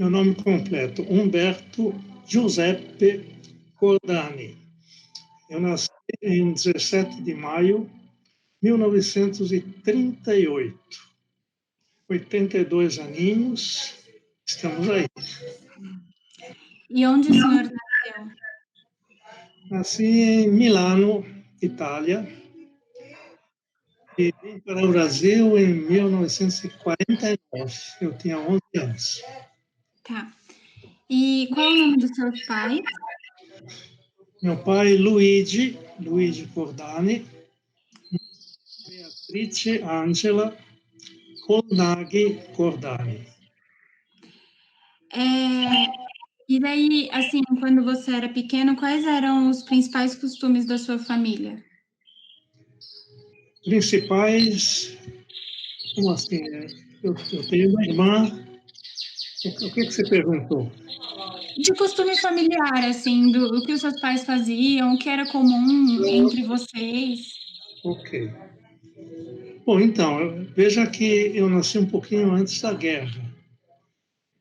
Meu nome completo, Humberto Giuseppe Cordani. Eu nasci em 17 de maio de 1938. 82 aninhos, estamos aí. E onde o senhor nasceu? Nasci em Milano, Itália, e vim para o Brasil em 1949. Eu tinha 11 anos. Tá. E qual o nome dos seus pais? Meu pai, Luigi Cordani, Beatrice Angela Colnaghi Cordani. E daí, assim, quando você era pequeno, quais eram os principais costumes da sua família? Principais, como assim? Eu tenho uma irmã. O que você perguntou? De costume familiar, assim, do que os seus pais faziam, o que era comum entre vocês. Ok. Bom, então, veja que eu nasci um pouquinho antes da guerra.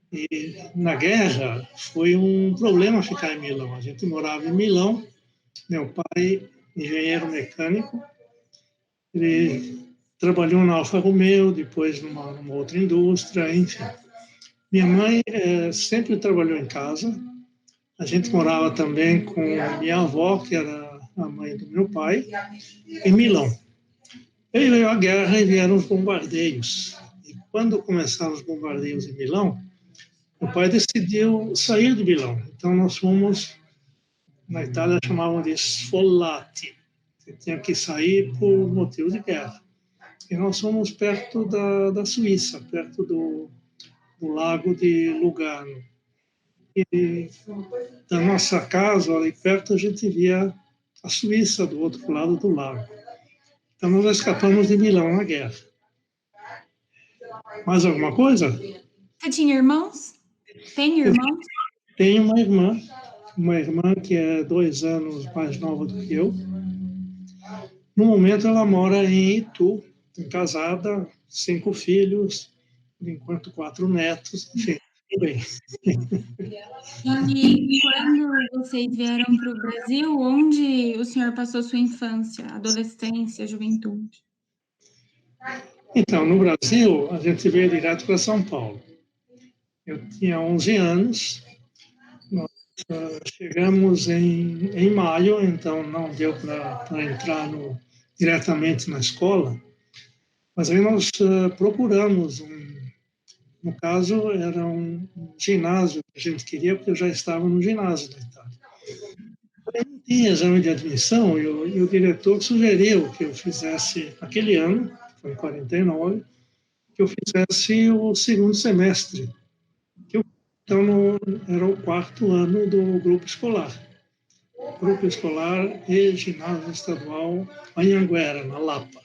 E na guerra foi um problema ficar em Milão. A gente morava em Milão, meu pai, engenheiro mecânico, ele trabalhou na Alfa Romeo, depois numa outra indústria, enfim. Minha mãe sempre trabalhou em casa. A gente morava também com minha avó, que era a mãe do meu pai, em Milão. Aí veio a guerra e vieram os bombardeios. E quando começaram os bombardeios em Milão, meu pai decidiu sair de Milão. Então nós fomos, na Itália chamavam de sfollati. Você tinha que sair por motivo de guerra. E nós fomos perto da Suíça, perto do lago de Lugano. E da nossa casa, ali perto, a gente via a Suíça do outro lado do lago. Então nós escapamos de Milão na guerra. Mais alguma coisa? Você tinha irmãos? Tem irmãos? Tenho uma irmã que é 2 anos mais nova do que eu. No momento ela mora em Itu, casada, 5 filhos, por enquanto 4 netos, enfim, tudo bem. E quando vocês vieram para o Brasil, onde o senhor passou sua infância, adolescência, juventude? Então, no Brasil, a gente veio direto para São Paulo. Eu tinha 11 anos, nós chegamos em maio, então não deu para entrar diretamente na escola, mas aí nós procuramos no caso, era um ginásio que a gente queria, porque eu já estava no ginásio da Itália. Não tinha exame de admissão e o diretor sugeriu que eu fizesse, aquele ano, foi em 49, que eu fizesse o segundo semestre. Então, era o 4º ano do grupo escolar. Grupo escolar e ginásio estadual Anhanguera, na Lapa.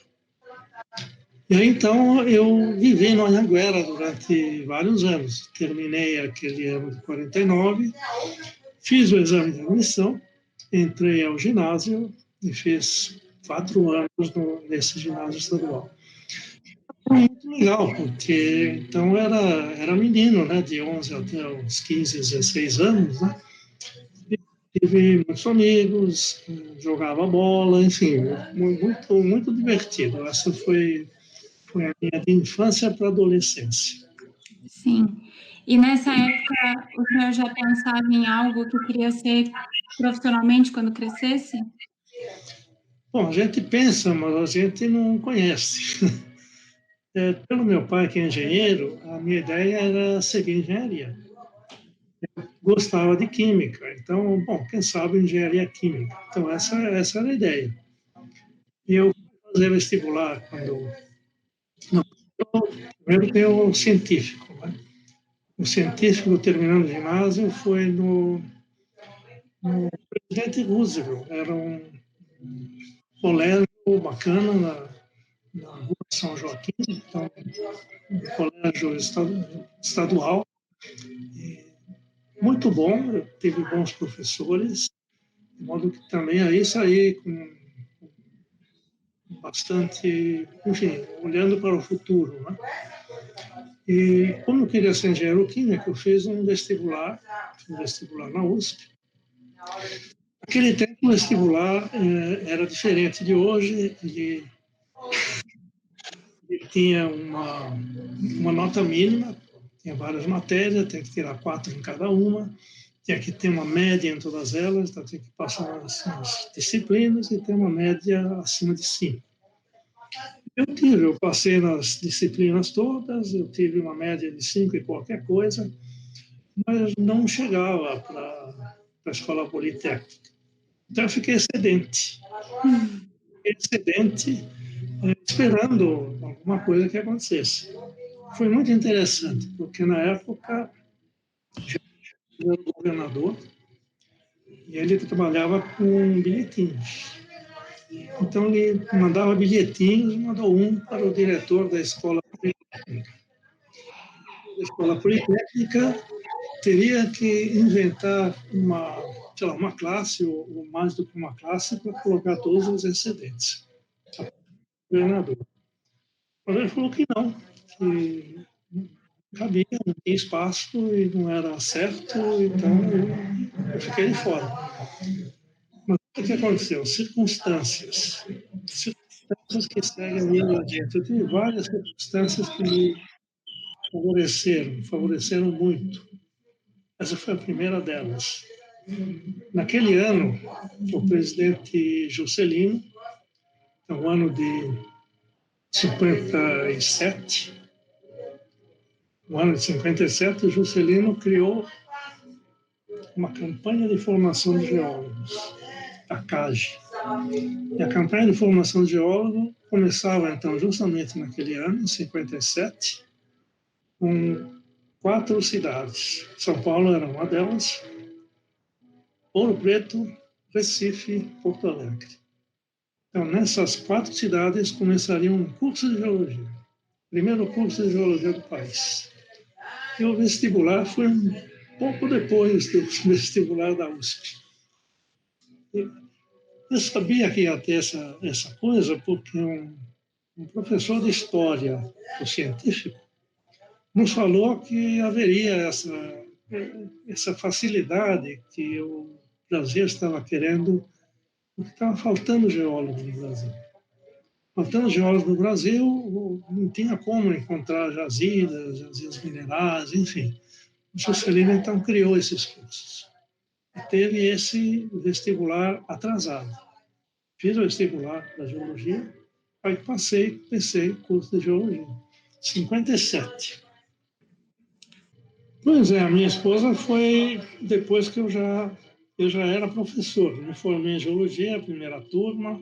E aí, então, eu vivi no Anhanguera durante vários anos. Terminei aquele ano de 49, fiz o exame de admissão, entrei ao ginásio e fiz 4 anos nesse ginásio estadual. Foi muito legal, porque então era menino, né, de 11 até uns 15, 16 anos, né? Tive muitos amigos, jogava bola, enfim, muito, muito divertido. Essa foi a minha de infância para adolescência. Sim. E nessa época, o senhor já pensava em algo que queria ser profissionalmente quando crescesse? Bom, a gente pensa, mas a gente não conhece. Pelo meu pai, que é engenheiro, a minha ideia era seguir engenharia. Eu gostava de química, então, bom, quem sabe engenharia química. Então, essa era a ideia. E eu fui fazer vestibular quando. Não, primeiro tem o científico, né? O científico, terminando o ginásio, foi no Presidente Roosevelt. Era um colégio bacana na Rua São Joaquim, então, um colégio estadual. Muito bom, eu tive bons professores, de modo que também aí saí com bastante, enfim, olhando para o futuro, né? E como eu queria ser engenheiro químico, eu fiz um vestibular na USP. Naquele tempo, o vestibular era diferente de hoje, ele tinha uma nota mínima, tinha várias matérias, tem que tirar 4 em cada uma, tinha que ter uma média em todas elas, então tinha que passar as disciplinas e ter uma média acima de 5. Eu passei nas disciplinas todas, eu tive uma média de 5 e qualquer coisa, mas não chegava para a escola politécnica. Então eu fiquei excedente. Esperando alguma coisa que acontecesse. Foi muito interessante, porque na época eu era o governador e ele trabalhava com bilhetinhos. Então ele mandava bilhetinhos, mandou um para o diretor da escola politécnica. A escola politécnica teria que inventar uma classe, ou mais do que uma classe, para colocar todos os excedentes. O governador. Mas ele falou que não, que não cabia, não tinha espaço e não era certo, então eu fiquei de fora. Mas o que aconteceu? Circunstâncias que seguem a minha adiante. Eu tive várias circunstâncias que me favoreceram muito. Essa foi a primeira delas. Naquele ano, o presidente Juscelino, no ano de 57, no ano de 57, o Juscelino criou uma campanha de formação de geólogos, a CAGE. E a campanha de formação de geólogo começava, então, justamente naquele ano, em 57, com 4 cidades. São Paulo era uma delas, Ouro Preto, Recife, Porto Alegre. Então, nessas 4 cidades começaria um curso de geologia, primeiro curso de geologia do país. E o vestibular foi um pouco depois do vestibular da USP. Eu sabia que ia ter essa coisa porque um professor de história, o científico, nos falou que haveria essa facilidade que o Brasil estava querendo, porque estava faltando geólogos no Brasil. Faltando geólogos no Brasil, não tinha como encontrar jazidas minerais, enfim. O Juscelino, então, criou esses cursos. E teve esse vestibular atrasado. Fiz o vestibular da geologia, aí pensei curso de geologia. 57. Pois é, a minha esposa foi depois que eu já era professor. Me formei em geologia, a primeira turma.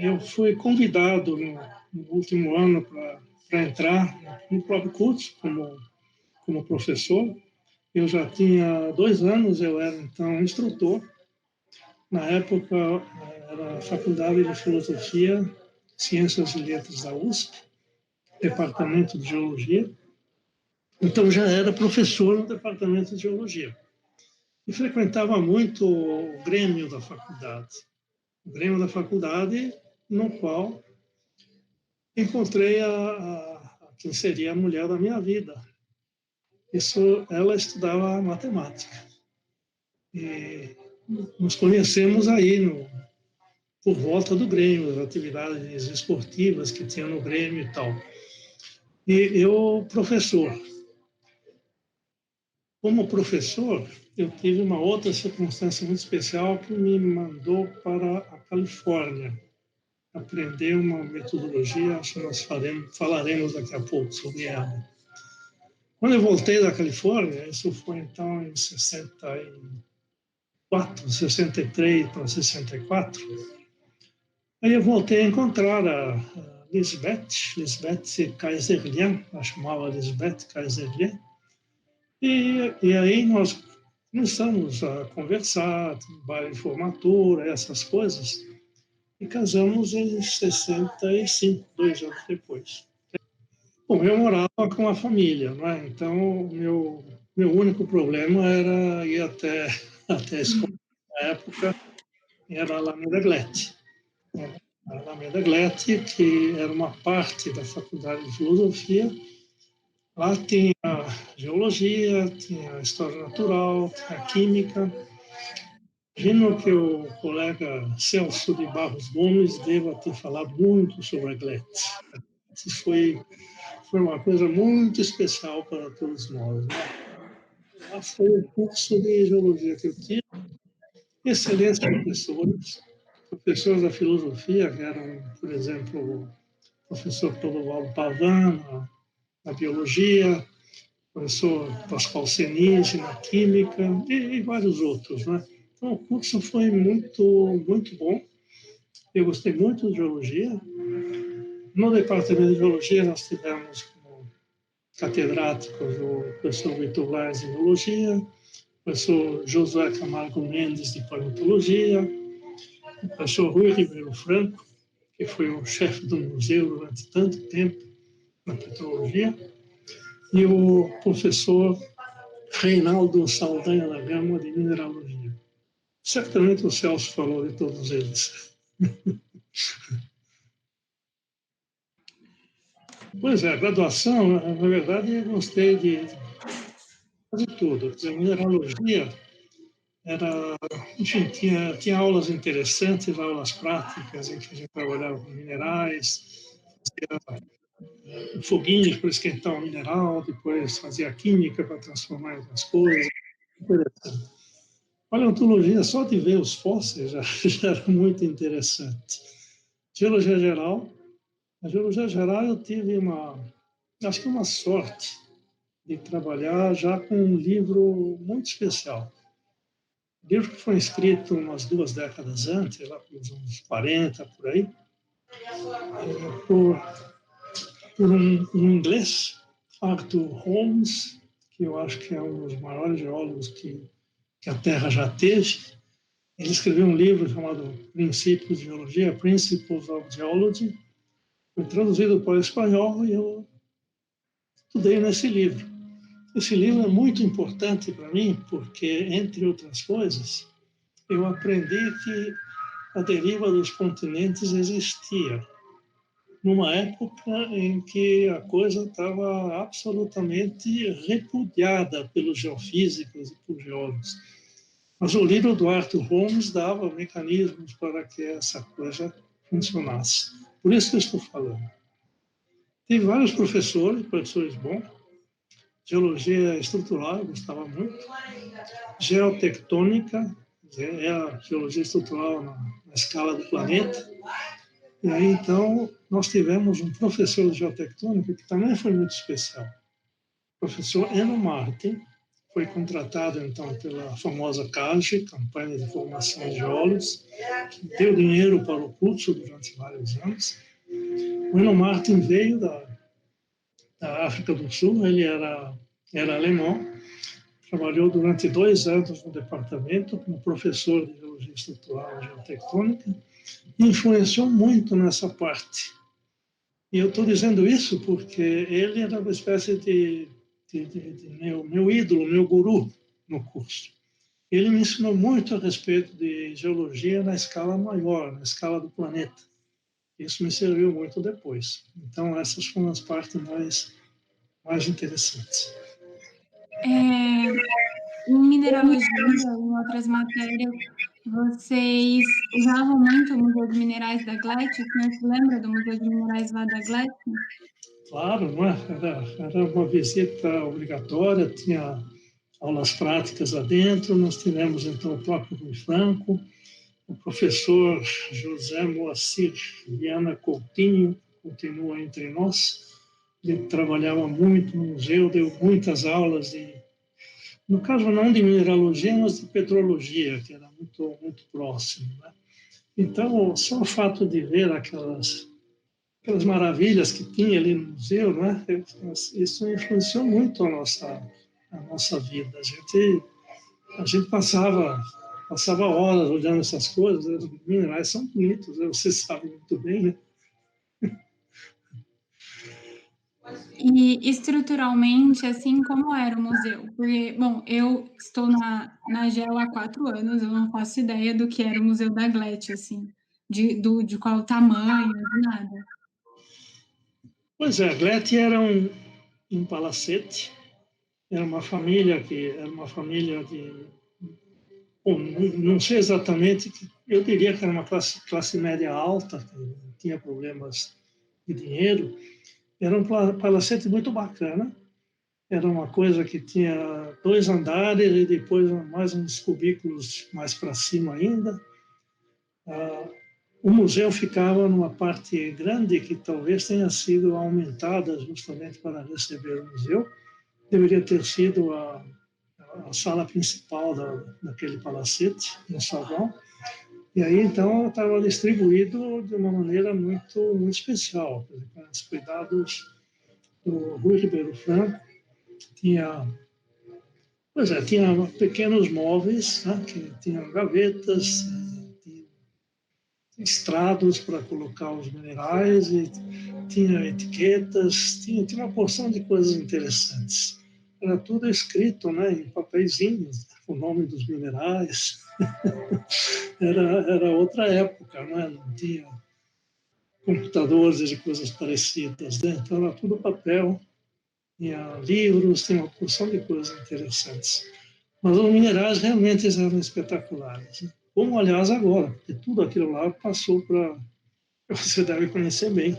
Eu fui convidado no último ano para entrar no próprio curso como professor. Eu já tinha 2 anos, eu era então instrutor. Na época, era a Faculdade de Filosofia, Ciências e Letras da USP, Departamento de Geologia. Então, já era professor no Departamento de Geologia. E frequentava muito o Grêmio da faculdade. O Grêmio da faculdade, no qual encontrei quem seria a mulher da minha vida. Ela estudava matemática. E nos conhecemos aí por volta do Grêmio, as atividades esportivas que tinha no Grêmio e tal. E eu, professor. Como professor, eu tive uma outra circunstância muito especial que me mandou para a Califórnia aprender uma metodologia, acho que nós falaremos daqui a pouco sobre ela. Quando eu voltei da Califórnia, isso foi então em 63 para 64, aí eu voltei a encontrar a Lisbeth Kaiserlian, ela chamava Lisbeth Kaiserlian, e aí nós começamos a conversar, baile de formatura, essas coisas, e casamos em 65, 2 anos depois. Bom, eu morava com a família, né? Então meu único problema era ir até a escola. Na época era a Alameda Glete. A Alameda Glete, que era uma parte da Faculdade de Filosofia, Lá tinha geologia, tinha história natural, tinha química. Imagino que o colega Celso de Barros Gomes deva ter falado muito sobre a GLET. Isso foi uma coisa muito especial para todos nós, né? Lá foi o curso de geologia que eu tive. Excelentes professores, professores da filosofia, que eram, por exemplo, o professor Clodovaldo Pavan, na biologia, o professor Pascoal Senise, na química, e vários outros, né? Então, o curso foi muito bom. Eu gostei muito de geologia. No departamento de geologia, nós tivemos como catedráticos o professor Vitor Vaz de geologia, o professor Josué Camargo Mendes de paleontologia, o professor Rui Ribeiro Franco, que foi o chefe do museu durante tanto tempo na petrologia, e o professor Reinaldo Saldanha da Gama de mineralogia. Certamente o Celso falou de todos eles. Pois é, a graduação, na verdade, eu gostei de quase tudo. A mineralogia era, enfim, tinha aulas interessantes, aulas práticas, em que a gente trabalhava com minerais, foguinhos para esquentar o mineral, depois fazia química para transformar em outras coisas. Interessante. Paleontologia, só de ver os fósseis já era muito interessante. Geologia geral, na geologia geral eu tive acho que uma sorte de trabalhar já com um livro muito especial. O livro que foi escrito umas 2 décadas antes, lá pelos anos 40, por aí, por um inglês, Arthur Holmes, que eu acho que é um dos maiores geólogos que a Terra já teve. Ele escreveu um livro chamado Princípios de Geologia, Principles of Geology. Foi traduzido para o espanhol e eu estudei nesse livro. Esse livro é muito importante para mim porque, entre outras coisas, eu aprendi que a deriva dos continentes existia numa época em que a coisa estava absolutamente repudiada pelos geofísicos e por geólogos. Mas o livro do Arthur Holmes dava mecanismos para que essa coisa funcionasse. Por isso que eu estou falando. Tem vários professores bons. Geologia estrutural, eu gostava muito. Geotectônica, é a geologia estrutural na escala do planeta. E aí, então, nós tivemos um professor de geotectônica que também foi muito especial. O professor Eno Martin foi contratado, então, pela famosa CAGE, Campanha de Formação de Geólogos, que deu dinheiro para o curso durante vários anos. O Eno Martin veio da África do Sul, ele era alemão, trabalhou durante 2 anos no departamento como professor de geologia estrutural e geotectônica, e influenciou muito nessa parte. E eu estou dizendo isso porque ele era uma espécie de meu ídolo, meu guru no curso. Ele me ensinou muito a respeito de geologia na escala maior, na escala do planeta. Isso me serviu muito depois. Então, essas foram as partes mais interessantes. Em mineralogia, em outras matérias, vocês usavam muito o Museu de Minerais da GLET? O senhor se lembra do Museu de Minerais lá da GLET? Claro, não é? Era uma visita obrigatória, tinha aulas práticas lá dentro. Nós tivemos, então, o próprio Rui Franco, o professor José Moacir Viana Coutinho, continua entre nós. Ele trabalhava muito no museu, deu muitas aulas no caso não de mineralogia, mas de petrologia, que era muito próximo, né? Então, só o fato de ver aquelas maravilhas que tinha ali no museu, né? Isso influenciou muito a nossa vida. A gente passava horas olhando essas coisas. Os minerais são bonitos, né? Você sabe muito bem, né? E estruturalmente, assim, como era o museu? Porque, bom, eu estou na GEO há 4 anos, eu não faço ideia do que era o Museu da GLET, assim, de qual tamanho, de nada. Pois é, a GLET em Palacete. Era uma família de, bom, não sei exatamente, eu diria que era uma classe média alta, que não tinha problemas de dinheiro. Era um palacete muito bacana. Era uma coisa que tinha 2 andares e depois mais uns cubículos mais para cima ainda. O museu ficava numa parte grande que talvez tenha sido aumentada justamente para receber o museu. Deveria ter sido a sala principal daquele palacete, no salão. E aí, então, estava distribuído de uma maneira muito especial, com os cuidados do Rui Ribeiro Franco. Tinha pequenos móveis, né, que tinham gavetas, tinha estrados para colocar os minerais, e tinha etiquetas, tinha uma porção de coisas interessantes. Era tudo escrito, né, em papeizinhos, o nome dos minerais. Era outra época, né? Não tinha computadores e coisas parecidas, né? Então era tudo papel, tinha livros, tinha uma porção de coisas interessantes. Mas os minerais realmente eram espetaculares, né? Como, aliás, agora, porque tudo aquilo lá passou para... Você deve conhecer bem.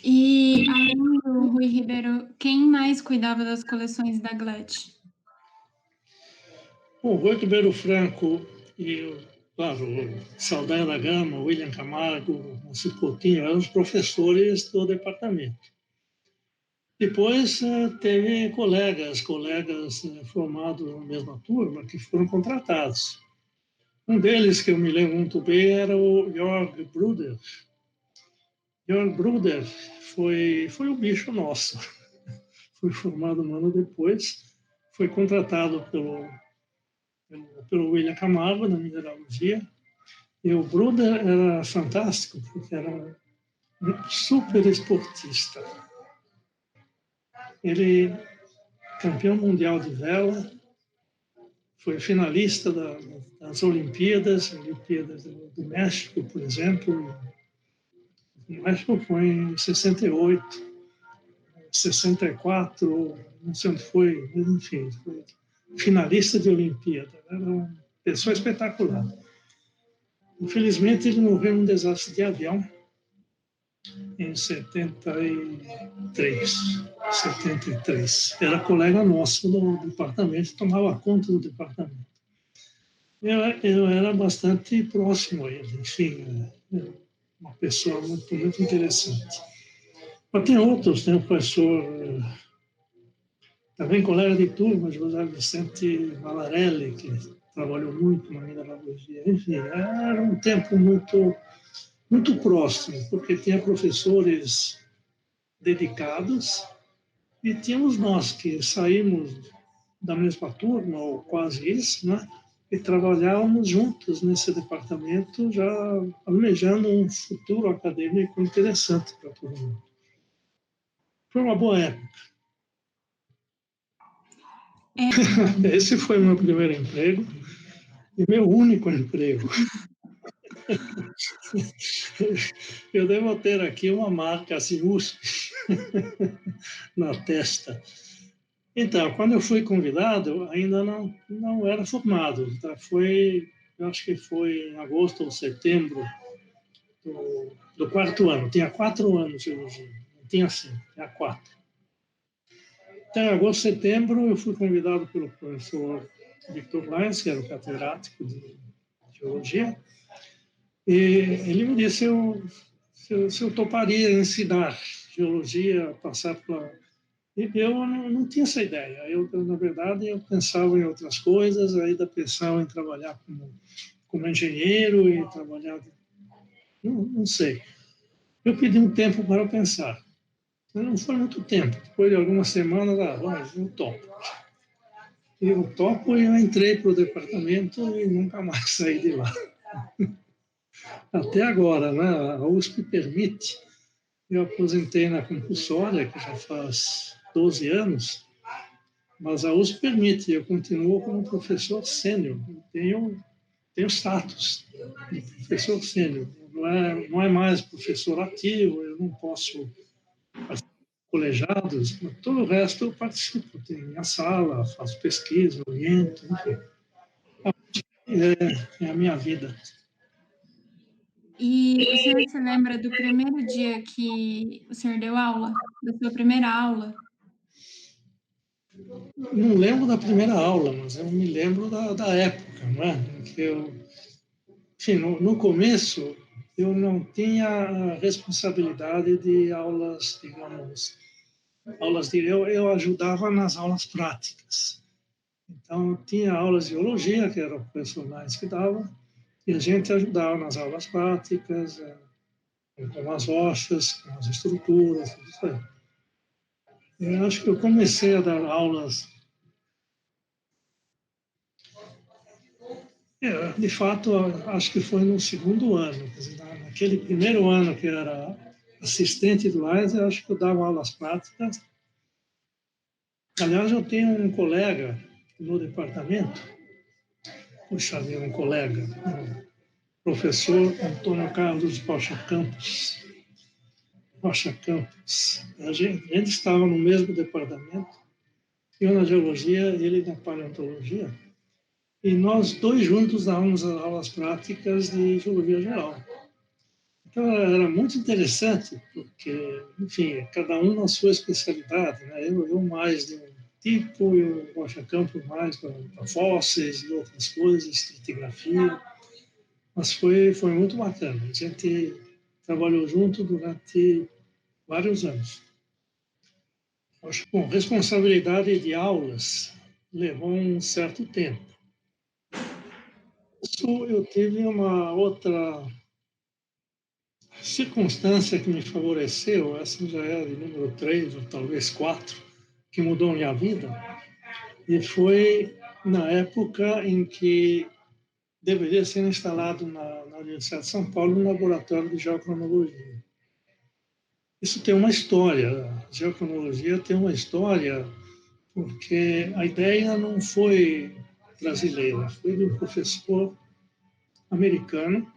E, além do Rui Ribeiro, quem mais cuidava das coleções da Glet? Bom, Rui Ribeiro Franco e, claro, Saldanha da Gama, William Camargo, Moacir Coutinho, eram os professores do departamento. Depois teve colegas formados na mesma turma que foram contratados. Um deles, que eu me lembro muito bem, era o Jörg Bruder. Jörg Bruder foi o bicho nosso. Foi formado um ano depois, foi contratado pelo William Camargo, na mineralogia. E o Bruder era fantástico, porque era um super esportista. Ele, campeão mundial de vela, foi finalista das Olimpíadas do México, por exemplo. O México foi em 68, 64, não sei onde foi, mas enfim, foi finalista de Olimpíada. Era uma pessoa espetacular. Infelizmente, ele morreu num desastre de avião em 73. Era colega nosso do departamento, tomava conta do departamento. Eu era bastante próximo a ele, enfim, uma pessoa muito, muito interessante. Mas tem outros, tem o professor, também colega de turma, José Vicente Valarelli, que trabalhou muito na mineralogia. Enfim, era um tempo muito, muito próximo, porque tinha professores dedicados e tínhamos nós que saímos da mesma turma, ou quase isso, né? E trabalhávamos juntos nesse departamento, já almejando um futuro acadêmico interessante para todo mundo. Foi uma boa época. Esse foi o meu primeiro emprego e meu único emprego. Eu devo ter aqui uma marca assim, USP, na testa. Então, quando eu fui convidado, ainda não era formado. Tá? Eu acho que foi em agosto ou setembro do 4º ano. Tinha 4 anos de geologia. Não tinha 5, tinha 4. Então, em agosto, setembro, eu fui convidado pelo professor Victor Lyons, que era o catedrático de geologia, e ele me disse se eu toparia ensinar geologia, passar para... Eu não tinha essa ideia. Na verdade, eu pensava em outras coisas, ainda pensava em trabalhar como engenheiro e trabalhar... Não sei. Eu pedi um tempo para pensar. Não foi muito tempo. Depois de algumas semanas, eu topo. Eu topo e eu entrei para o departamento e nunca mais saí de lá. Até agora, né? A USP permite. Eu aposentei na compulsória, que já faz 12 anos, mas a USP permite, eu continuo como professor sênior, tenho status de professor sênior, não é mais professor ativo, eu não posso colegiados, mas todo o resto eu participo. Tenho minha sala, faço pesquisa, oriento, enfim. É a minha vida. E o senhor se lembra do primeiro dia que o senhor deu aula? Da sua primeira aula? Não lembro da primeira aula, mas eu me lembro da época, não é? Que enfim, no começo, eu não tinha a responsabilidade de aulas, digamos, eu ajudava nas aulas práticas. Então, tinha aulas de biologia, que era o professor mais que dava, e a gente ajudava nas aulas práticas, com as rochas, com as estruturas, tudo isso aí. Eu acho que eu comecei a dar aulas. De fato, acho que foi no segundo ano. Quer dizer, naquele primeiro ano que eu era assistente do AIS, eu acho que eu dava aulas práticas. Aliás, eu tenho um colega no departamento, puxa vida, um colega, o professor Antônio Carlos Rocha Campos. Rocha Campos. A gente estava no mesmo departamento, eu na geologia, ele na paleontologia. E nós dois juntos dávamos as aulas práticas de geologia geral. Então era muito interessante, porque, enfim, cada um na sua especialidade, né? Eu mais de um tipo, e o Rocha Campos mais para fósseis e outras coisas, estratigrafia. Mas foi muito bacana. A gente trabalhou junto durante vários anos. Acho que, bom, responsabilidade de aulas levou um certo tempo. Isso eu tive uma outra circunstância que me favoreceu, essa já é de número 3 ou talvez 4, que mudou minha vida, e foi na época em que deveria ser instalado na Universidade de São Paulo um laboratório de geocronologia. Isso tem uma história, a geocronologia tem uma história, porque a ideia não foi brasileira, foi de um professor americano,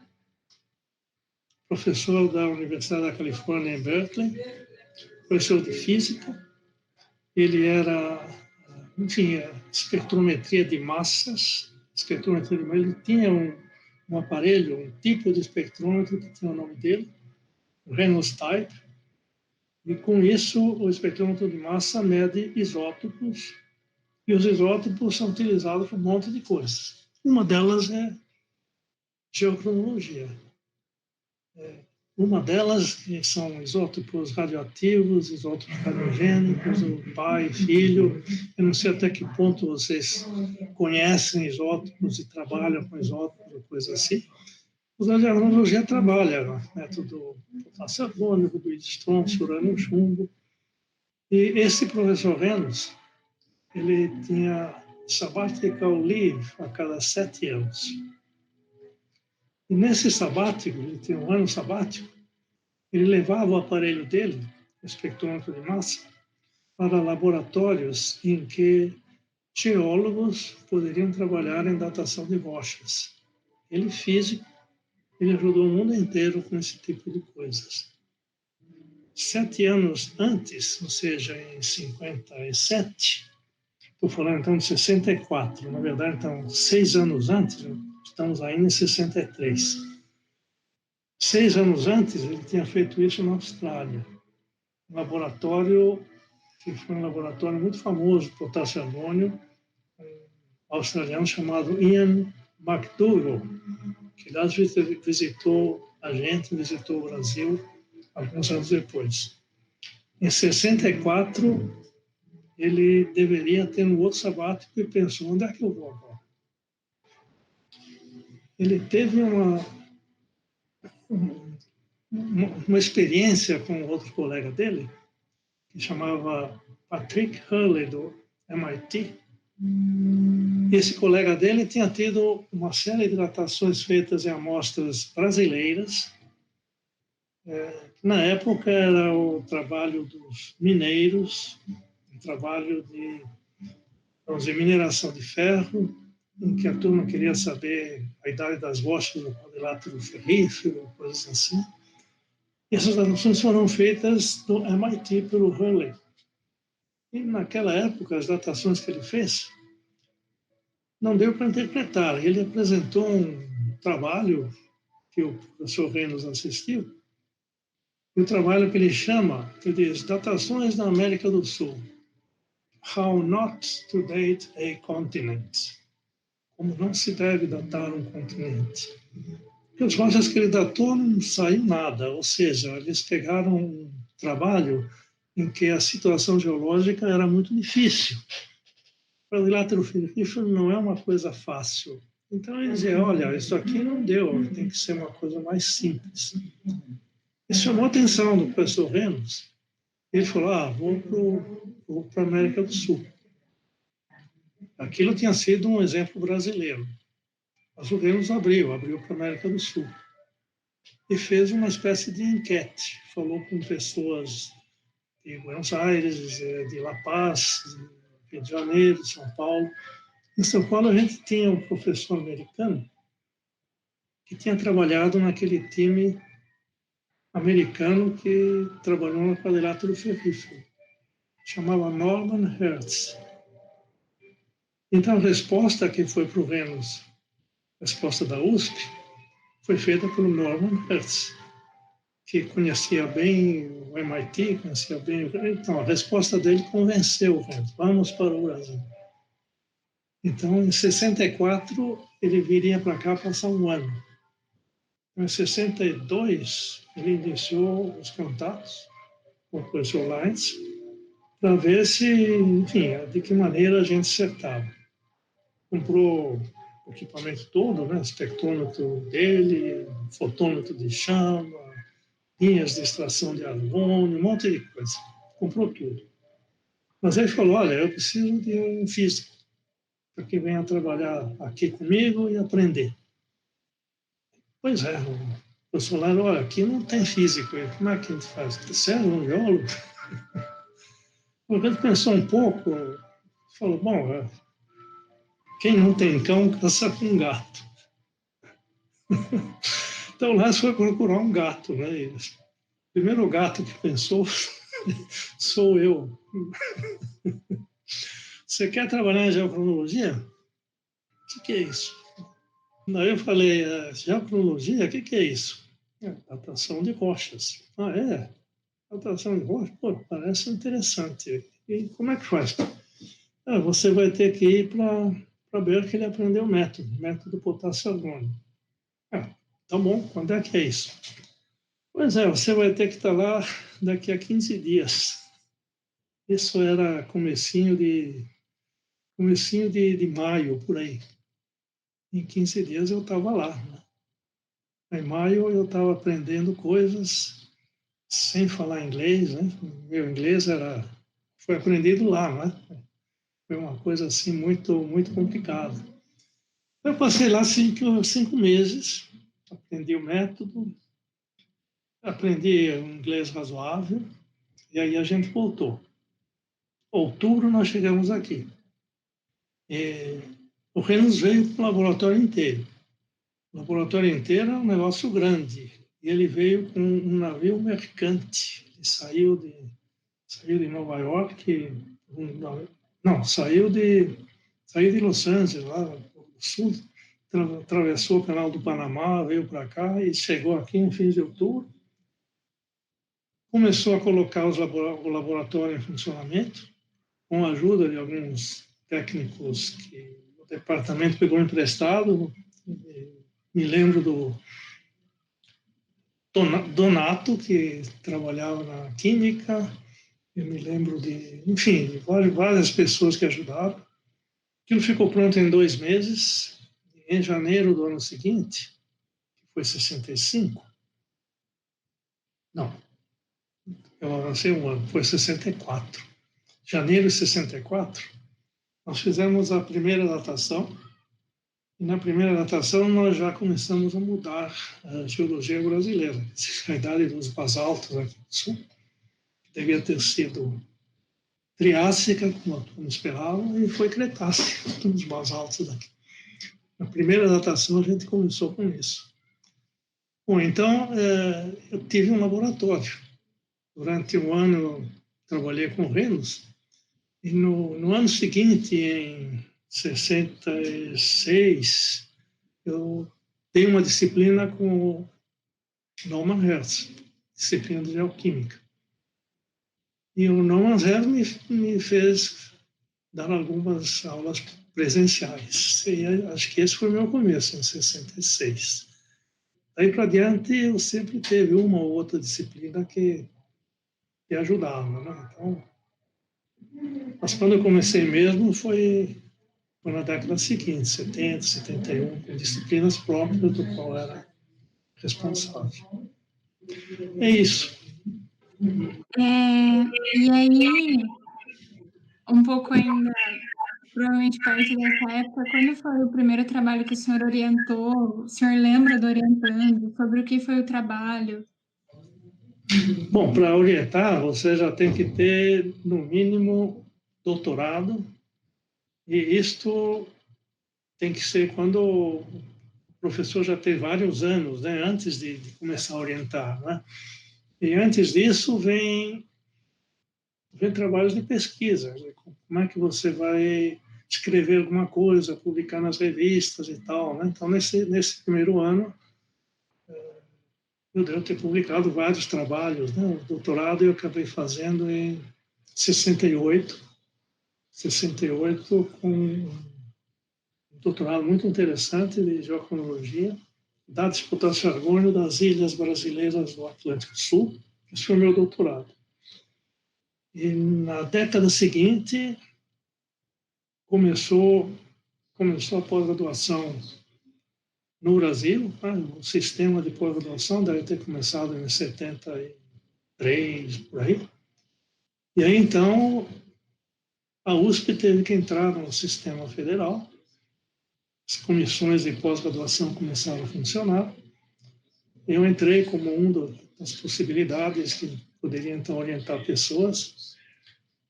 professor da Universidade da Califórnia em Berkeley, professor de física. Ele era, enfim, espectrometria de massas, ele tinha um aparelho, um tipo de espectrômetro que tinha o nome dele, o Reynolds Type, e com isso o espectrômetro de massa mede isótopos, e os isótopos são utilizados para um monte de coisas. Uma delas é geocronologia. Uma delas são isótopos radioativos, isótopos radiogênicos, o pai, filho. Eu não sei até que ponto vocês conhecem isótopos e trabalham com isótopos, coisa assim. Mas a geocronologia trabalha método potássio argônico, do estronço, urânio, chumbo. E esse professor Reynolds, ele tinha sabbatical leave a cada 7 anos. E nesse sabático, ele tinha um ano sabático, ele levava o aparelho dele, o espectrômetro de massa, para laboratórios em que geólogos poderiam trabalhar em datação de rochas. Ele, físico, ele ajudou o mundo inteiro com esse tipo de coisas. 7 anos antes, ou seja, em 57, estou falando então de 64, na verdade, então, 6 anos antes, estamos ainda em 63. 6 anos antes, ele tinha feito isso na Austrália. Um laboratório que foi um laboratório muito famoso de potássio e argônio, um australiano chamado Ian McDougall, que lá visitou a gente, visitou o Brasil alguns anos depois. Em 64, ele deveria ter um outro sabático e pensou, onde é que eu vou agora? Ele teve uma experiência com outro colega dele, que chamava Patrick Hurley, do MIT. Esse colega dele tinha tido uma série de datações feitas em amostras brasileiras. Na época era o trabalho dos mineiros, um trabalho de mineração de ferro, em que a turma queria saber a idade das rochas no quadrilátero ferrífero, coisas assim. Essas datações foram feitas no MIT pelo Hurley. E naquela época, as datações que ele fez, não deu para interpretar. Ele apresentou um trabalho que o professor Reynolds assistiu, e o trabalho que ele chama, que diz Datações da América do Sul. How not to date a continent. Como não se deve datar um continente. Porque as rochas que ele datou não saiu nada, ou seja, eles pegaram um trabalho em que a situação geológica era muito difícil. O quadrilátero ferrífero não é uma coisa fácil. Então ele dizia, olha, isso aqui não deu, tem que ser uma coisa mais simples. Isso chamou a atenção do professor Reynolds. Ele falou, vou para a América do Sul. Aquilo tinha sido um exemplo brasileiro. Mas o Reynolds abriu para a América do Sul. E fez uma espécie de enquete. Falou com pessoas de Buenos Aires, de La Paz, de Rio de Janeiro, de São Paulo. Em São Paulo, a gente tinha um professor americano que tinha trabalhado naquele time americano que trabalhou no quadrilátero ferrífero. Chamava Norman Hertz. Então, a resposta que foi para o Reynolds, a resposta da USP, foi feita pelo Norman Hertz, que conhecia bem o MIT, conhecia bem o... Então, a resposta dele convenceu o Reynolds. Vamos para o Brasil. Então, em 64, ele viria para cá passar um ano. Em 62, ele iniciou os contatos com o professor Lines para ver se, enfim, de que maneira a gente acertava. Comprou o equipamento todo, né? Espectrômetro dele, fotômetro de chama, linhas de extração de argônio, um monte de coisa. Comprou tudo. Mas ele falou, olha, eu preciso de um físico para que venha trabalhar aqui comigo e aprender. Pois é, o professor Lázaro, olha, aqui não tem físico. Como é que a gente faz? Sério, um geólogo? Ele pensou um pouco, falou, bom, quem não tem cão, caça com gato. Então o Lázaro foi procurar um gato, né? E o primeiro gato que pensou sou eu. Você quer trabalhar em geocronologia? O que é isso? Daí eu falei, geocronologia, o que é isso? Datação de rochas. Ah, é? Datação de rochas? Pô, parece interessante. E como é que faz? Você vai ter que ir para Berkeley aprender o método potássio-argônio. Tá bom, quando é que é isso? Pois é, você vai ter que estar lá daqui a 15 dias. Isso era comecinho de maio, por aí. Em 15 dias eu estava lá. Né? Em maio eu estava aprendendo coisas sem falar inglês, né? Meu inglês foi aprendido lá, né? Foi uma coisa assim muito, muito complicada. Eu passei lá 5 meses, aprendi o método, aprendi um inglês razoável, e aí a gente voltou. Outubro nós chegamos aqui. E o Reynolds veio para o laboratório inteiro. O laboratório inteiro é um negócio grande. E ele veio com um navio mercante. Ele saiu de Nova York, saiu de Los Angeles, lá do sul, atravessou o canal do Panamá, veio para cá e chegou aqui em fim de outubro. Começou a colocar o laboratório em funcionamento, com a ajuda de alguns técnicos que o departamento pegou emprestado. Me lembro do Donato, que trabalhava na química, eu me lembro enfim, de várias pessoas que ajudaram. Aquilo ficou pronto em 2 meses. Em janeiro do ano seguinte, que foi 65, não, eu avancei um ano, foi 64. Janeiro de 64, nós fizemos a primeira datação, e na primeira datação nós já começamos a mudar a geologia brasileira. A idade dos basaltos aqui do sul devia ter sido Triássica, como a turma esperava, e foi Cretácica, os basaltos daqui. Na primeira datação a gente começou com isso. Bom, então, eu tive um laboratório. Durante um ano, eu trabalhei com renos, e no ano seguinte, em 66, eu dei uma disciplina com o Norman Hertz, disciplina de geoquímica. E o Norman Hertz me fez dar algumas aulas presenciais. E acho que esse foi o meu começo, em 66. Daí para diante, eu sempre teve uma ou outra disciplina que ajudava, né? Então, mas quando eu comecei mesmo foi na década seguinte, 70, 71, com disciplinas próprias do qual era responsável. É isso. E aí, um pouco ainda, provavelmente perto dessa época, quando foi o primeiro trabalho que o senhor orientou? O senhor lembra do orientando? Sobre o que foi o trabalho? Bom, para orientar, você já tem que ter, no mínimo, doutorado, e isto tem que ser quando o professor já tem vários anos, né, antes de começar a orientar, né? E antes disso vem trabalhos de pesquisa, né? Como é que você vai escrever alguma coisa, publicar nas revistas e tal, né? Então, nesse primeiro ano, eu devo ter publicado vários trabalhos, né? O doutorado eu acabei fazendo em 68, com um doutorado muito interessante de geocronologia, dados de potássio e argônio das ilhas brasileiras do Atlântico Sul. Esse foi o meu doutorado. E na década seguinte, começou a pós-graduação no Brasil, né? O sistema de pós-graduação deve ter começado em 73, por aí. E aí, então, a USP teve que entrar no sistema federal, as comissões de pós-graduação começaram a funcionar. Eu entrei como uma das possibilidades que poderia, então, orientar pessoas.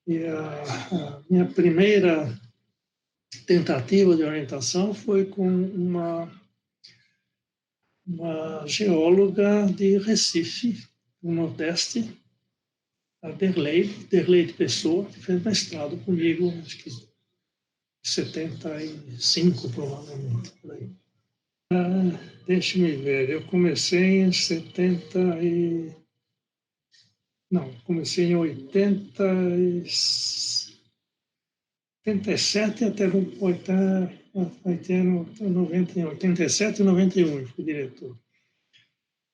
E a minha primeira tentativa de orientação foi com uma geóloga de Recife, no Nordeste, a Derleide Pessoa, que fez mestrado comigo, acho que 75, provavelmente, por aí. Deixe-me ver, eu comecei em 70 e... Não, comecei em 87 até 87 e 91, fui diretor.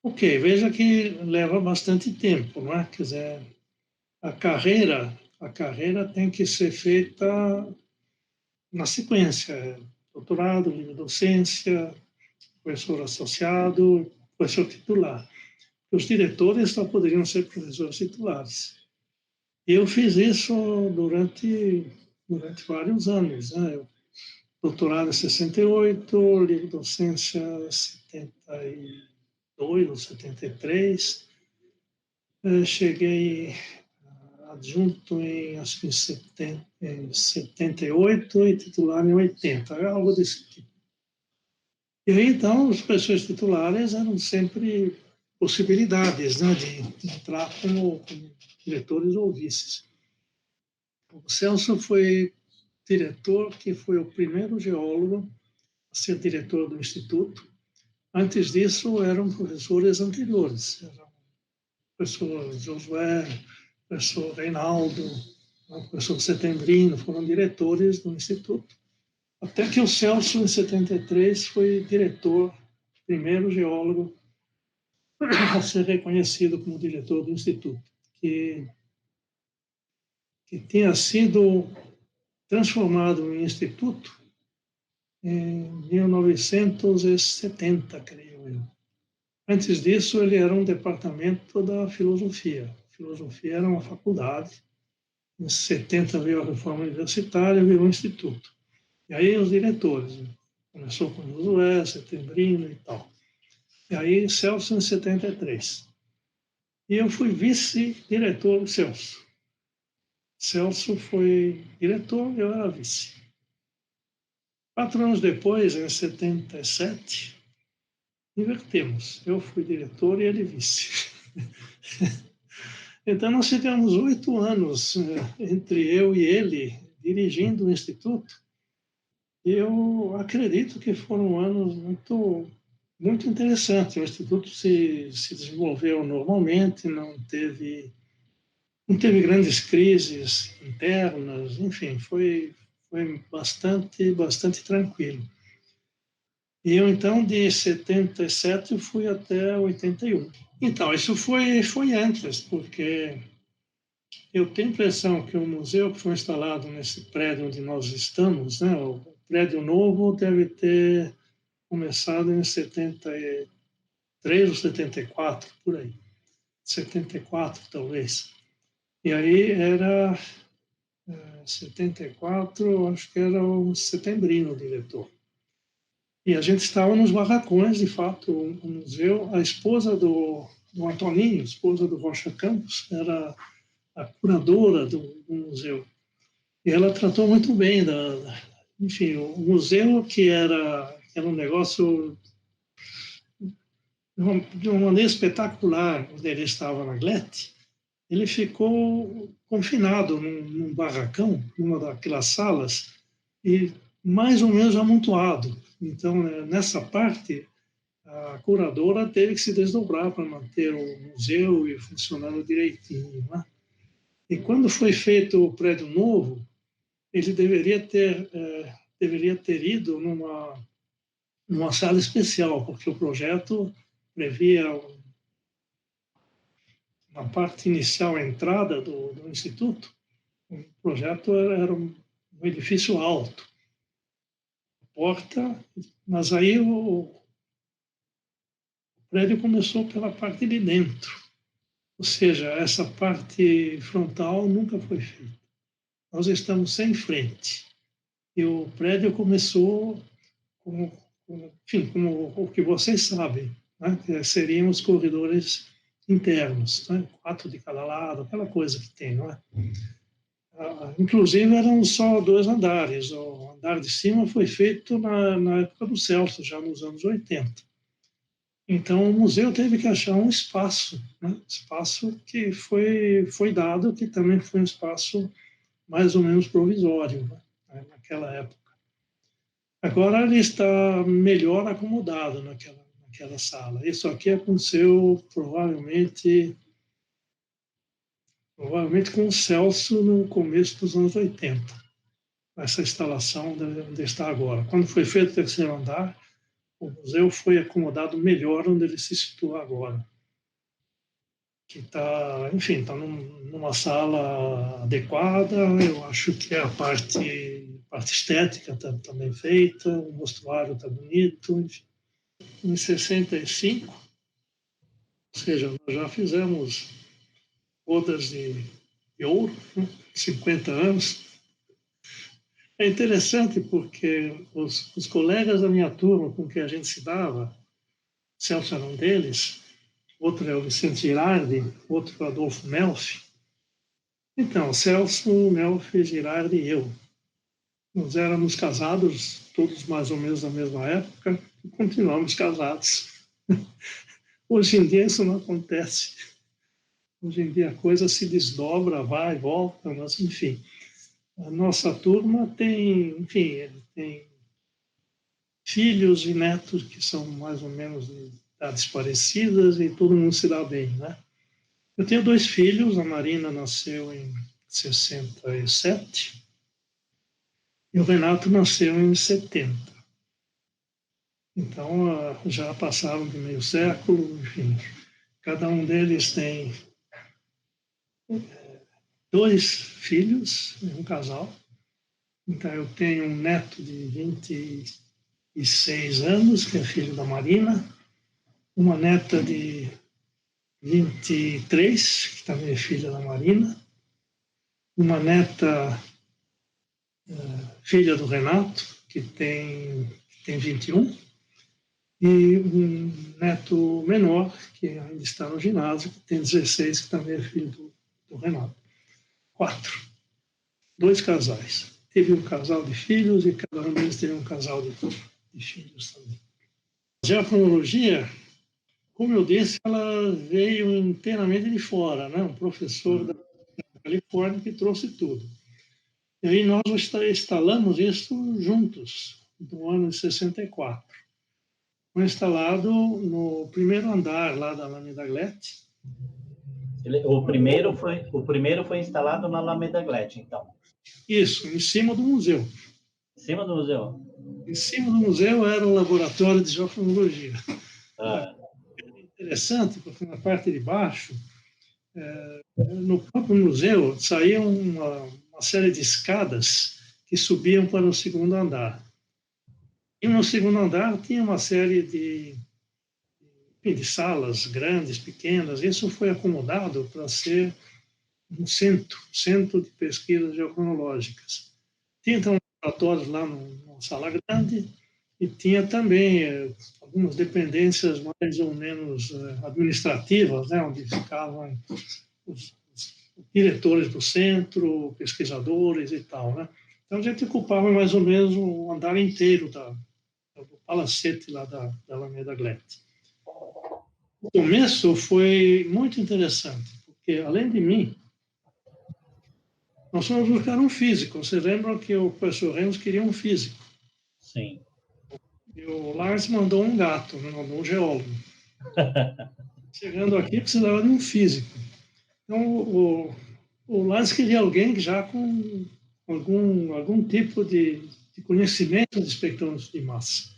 Ok, veja que leva bastante tempo, não é? Quer dizer, a carreira tem que ser feita na sequência, doutorado, livre docência, professor associado, professor titular. Os diretores só poderiam ser professores titulares. E eu fiz isso durante vários anos, né? Doutorado em 68, livre docência 72 ou 73. Cheguei adjunto acho que em 78 e titular em 80, algo desse tipo. E aí, então, os professores titulares eram sempre possibilidades, né, de entrar como diretores ou vices. O Celso foi diretor, que foi o primeiro geólogo a ser diretor do Instituto. Antes disso, eram professores anteriores. Era o professor Josué, o professor Reinaldo, o professor Setembrino, foram diretores do Instituto. Até que o Celso, em 73, foi diretor, primeiro geólogo a ser reconhecido como diretor do Instituto, que tinha sido transformado em instituto em 1970, creio eu. Antes disso, ele era um departamento da filosofia. A filosofia era uma faculdade. Em 70 veio a reforma universitária, virou um instituto. E aí os diretores, né? Começou com Josué, Setembrino e tal. E aí Celso em 73. E eu fui vice-diretor do Celso. Celso foi diretor, eu era vice. 4 anos depois, em 77, invertemos. Eu fui diretor e ele vice. Então, nós tivemos 8 anos entre eu e ele dirigindo o Instituto. Eu acredito que foram anos muito interessantes. O Instituto se desenvolveu normalmente, não teve grandes crises internas, enfim, foi bastante tranquilo. E eu, então, de 77, fui até 81. Então, isso foi antes, porque eu tenho a impressão que o museu que foi instalado nesse prédio onde nós estamos, né, o prédio novo deve ter começado em 73 ou 74, por aí. 74, talvez. E aí era 74, acho que era o Setembrino, o diretor. E a gente estava nos barracões, de fato, o museu. A esposa do Antoninho, esposa do Rocha Campos, era a curadora do museu. E ela tratou muito bem enfim, o museu, que era um negócio de uma maneira espetacular, onde ele estava na Glete, ele ficou confinado num barracão, numa daquelas salas, e mais ou menos amontoado. Então, nessa parte, a curadora teve que se desdobrar para manter o museu e funcionando direitinho, né? E quando foi feito o prédio novo, ele deveria ter ido numa sala especial, porque o projeto previa na parte inicial, a entrada do Instituto. O projeto era um edifício alto, porta, mas aí o prédio começou pela parte de dentro, ou seja, essa parte frontal nunca foi feita. Nós estamos sem frente, e o prédio começou enfim, como o que vocês sabem, né? Que seriam os corredores internos, né? 4 de cada lado, aquela coisa que tem, não é? Inclusive, eram só 2 andares. O andar de cima foi feito na época do Celso, já nos anos 80. Então, o museu teve que achar um espaço, né? Espaço que foi dado, que também foi um espaço mais ou menos provisório, né? Naquela época. Agora ele está melhor acomodado naquela sala. Isso aqui aconteceu provavelmente com o Celso no começo dos anos 80, essa instalação onde está agora. Quando foi feito o terceiro andar, o museu foi acomodado melhor onde ele se situa agora, que está, enfim, está numa sala adequada. Eu acho que a parte estética está bem feita, o mostruário está bonito, enfim. Em 65, ou seja, nós já fizemos bodas de ouro, 50 anos. É interessante porque os colegas da minha turma com quem a gente se dava, Celso era um deles, outro é o Vicente Girardi, outro é o Adolfo Melfi. Então, Celso, Melfi, Girardi e eu. Nós éramos casados, todos mais ou menos na mesma época, e continuamos casados. Hoje em dia isso não acontece. Hoje em dia a coisa se desdobra, vai e volta, mas enfim. A nossa turma tem, enfim, tem filhos e netos que são mais ou menos de idades parecidas e todo mundo se dá bem, né? Eu tenho 2 filhos, a Marina nasceu em 67 e o Renato nasceu em 70. Então, já passaram de meio século, enfim. Cada um deles tem 2 filhos, um casal. Então, eu tenho um neto de 26 anos, que é filho da Marina, uma neta de 23, que também é filha da Marina, uma neta filha do Renato, que tem 21, e um neto menor, que ainda está no ginásio, que tem 16, que também é filho do Renato. 4. 2 casais. Teve um casal de filhos e cada um deles teve um casal de filhos também. geocronologia, como eu disse, ela veio inteiramente de fora, né? Um professor da Califórnia que trouxe tudo. E aí nós instalamos isso juntos, no ano de 64. Foi instalado no primeiro andar lá da Alameda Glete. O primeiro foi instalado na Alameda Glete, então. Isso, em cima do museu. Em cima do museu? Em cima do museu era o laboratório de geofotografia. Ah. Era interessante, porque na parte de baixo, no próprio museu, saía uma série de escadas que subiam para o segundo andar. E no segundo andar tinha uma série de salas grandes, pequenas. Isso foi acomodado para ser um centro de pesquisas geocronológicas. Tinha então laboratórios lá numa sala grande e tinha também algumas dependências mais ou menos administrativas, né, onde ficavam os diretores do centro, pesquisadores e tal, né? Então a gente ocupava mais ou menos o andar inteiro do palacete lá da Alameda Glete. O começo foi muito interessante, porque além de mim, nós fomos buscar um físico. Você lembra que o professor Renos queria um físico? Sim. E o Lars mandou um gato, mandou um geólogo. Chegando aqui, precisava de um físico. Então, o Lars queria alguém já com algum tipo de conhecimento de espectrômetros de massa.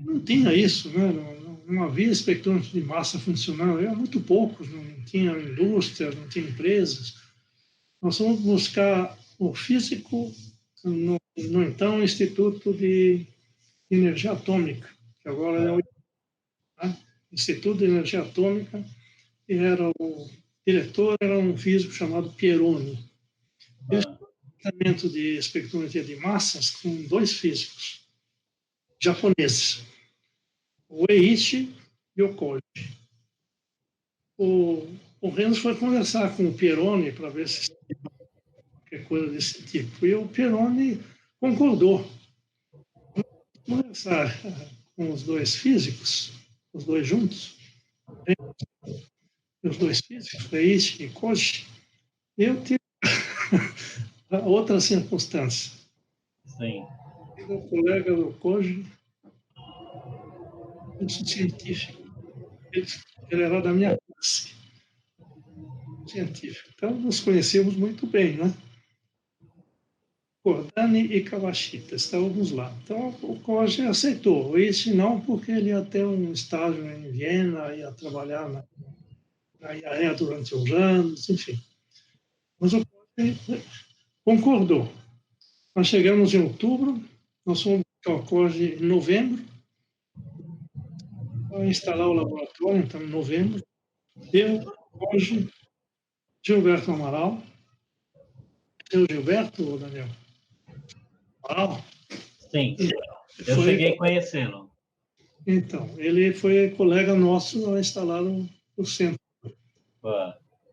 Não tinha isso, né? Não havia espectrômetros de massa funcionando. Eram muito poucos, não tinha indústria, não tinha empresas. Nós fomos buscar o físico no então Instituto de Energia Atômica, que agora é o Instituto de Energia Atômica, e o diretor era um físico chamado Pieroni. Ele fez um tratamento de espectrometria de massas com 2 físicos japoneses, o Eiichi e o Koji. O Renos foi conversar com o Pieroni para ver se qualquer coisa desse tipo. E o Pieroni concordou. Conversar com os 2 físicos, os 2 juntos, os 2 físicos, Reishi e Koji, eu tive outra circunstância. Sim. O colega do Koji, um científico, ele era da minha classe, científico. Então, nos conhecíamos muito bem, né? Cordani e Kawashita, estávamos lá. Então, o Koji aceitou. O Ishi não, porque ele ia ter um estágio em Viena, ia trabalhar na IAEA durante uns anos, enfim. Mas o Koji concordou. Nós chegamos em outubro, nós fomos para o Koji em novembro, para instalar o laboratório, então, em novembro. Eu, Koji, Gilberto Amaral. Eu, Gilberto, ou Daniel? Amaral? Sim, eu cheguei a conhecê-lo. Então, ele foi colega nosso ao instalar o centro.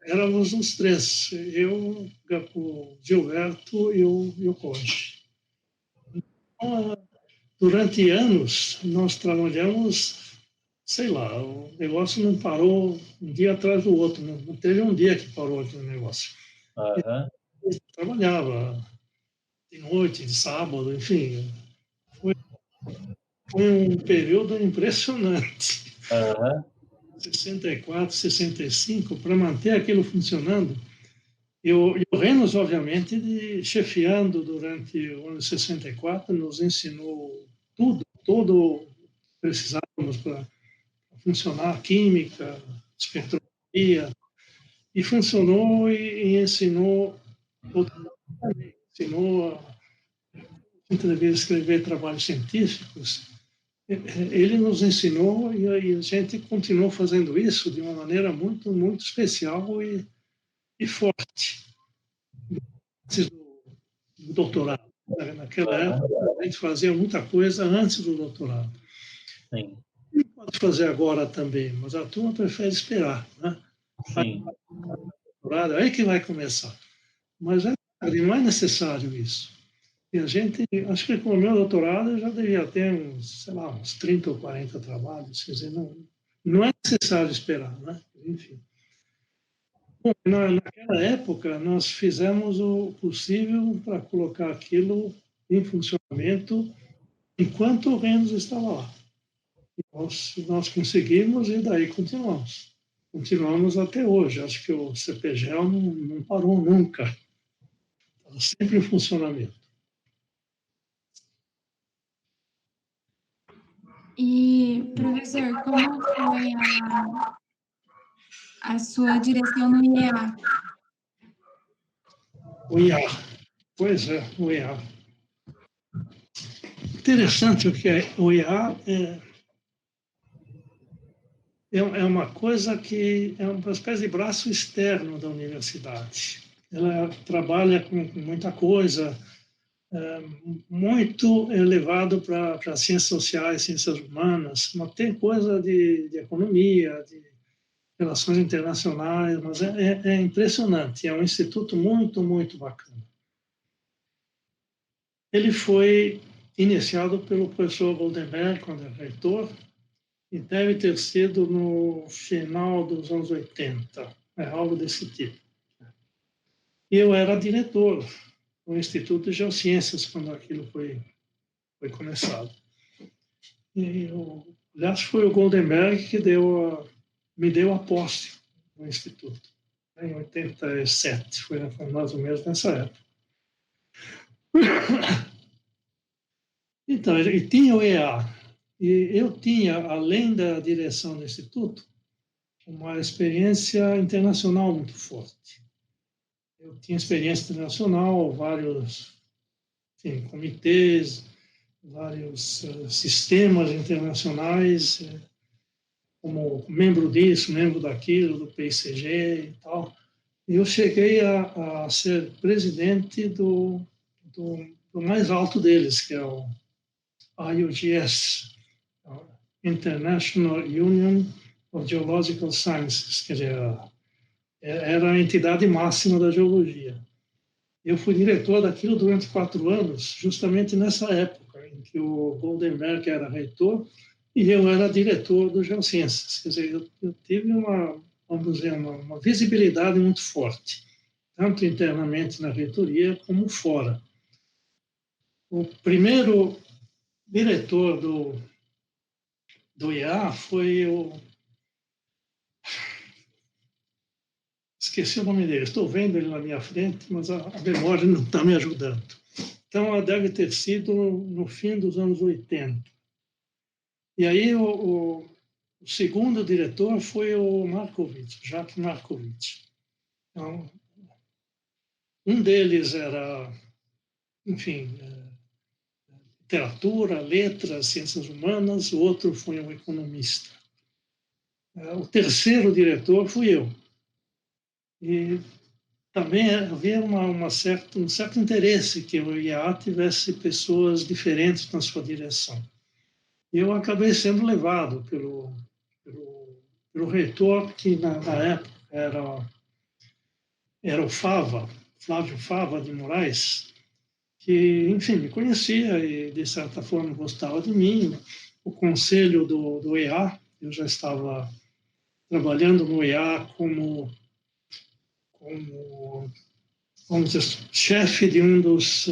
Éramos os 3, eu, o Gilberto e o Koji. Então, durante anos, nós trabalhamos, sei lá, o negócio não parou um dia atrás do outro, não teve um dia que parou aquele negócio. Trabalhava de noite, de sábado, enfim. Foi um período impressionante. 64, 65, para manter aquilo funcionando. E o Renos, obviamente, chefiando durante o ano de 64, nos ensinou tudo precisávamos para funcionar, química, espectroscopia, e funcionou e ensinou também, ensinou a escrever trabalhos científicos. Ele nos ensinou e a gente continuou fazendo isso de uma maneira muito, muito especial e forte. Antes do doutorado. Naquela época, a gente fazia muita coisa antes do doutorado. Sim. E pode fazer agora também, mas a turma prefere esperar, né? Sim. Doutorado, aí que vai começar. Mas não é necessário isso. E a gente, acho que com o meu doutorado eu já devia ter uns, sei lá, uns 30 ou 40 trabalhos, quer dizer, não é necessário esperar, né? Enfim. Bom, naquela época, nós fizemos o possível para colocar aquilo em funcionamento enquanto o Renzo estava lá. Nós conseguimos e daí continuamos. Continuamos até hoje. Acho que o CPGEL não parou nunca. Está sempre em funcionamento. E, professor, como foi a sua direção no IEA? O IA. Pois é, o IA. Interessante o que é o IA. É uma coisa que é uma espécie de braço externo da universidade. Ela trabalha com muita coisa, muito elevado para ciências sociais, ciências humanas, mas tem coisa de economia, de relações internacionais, mas é impressionante. É um instituto muito, muito bacana. Ele foi iniciado pelo professor Goldenberg, quando era reitor, e deve ter sido no final dos anos 80, algo desse tipo. E eu era diretor do Instituto de Geociências quando aquilo foi começado. E aliás, foi o Goldenberg que me deu a posse no Instituto, em 87, foi mais ou menos nessa época. Então, e tinha o EA, e eu tinha, além da direção do Instituto, uma experiência internacional muito forte. Eu tinha experiência internacional, vários comitês, vários sistemas internacionais, como membro disso, membro daquilo, do PICG e tal. E eu cheguei a ser presidente do mais alto deles, que é o IUGS, International Union of Geological Sciences, quer dizer, era a entidade máxima da geologia. Eu fui diretor daquilo durante 4 anos, justamente nessa época em que o Goldenberg era reitor e eu era diretor do Geociências. Quer dizer, eu tive vamos dizer, uma visibilidade muito forte, tanto internamente na reitoria como fora. O primeiro diretor do IA foi esqueci o nome dele, estou vendo ele na minha frente, mas a memória não está me ajudando. Então, deve ter sido no fim dos anos 80. E aí, o segundo diretor foi o Markovits, Jacques Markovits. Então, um deles era, enfim, literatura, letras, ciências humanas, o outro foi um economista. O terceiro diretor fui eu. E também havia um certo interesse que o IAA tivesse pessoas diferentes na sua direção. E eu acabei sendo levado pelo reitor, que na época era o Flávio Fava de Moraes, que, enfim, me conhecia e, de certa forma, gostava de mim. O conselho do EA, eu já estava trabalhando no EA como vamos dizer, chefe de um dos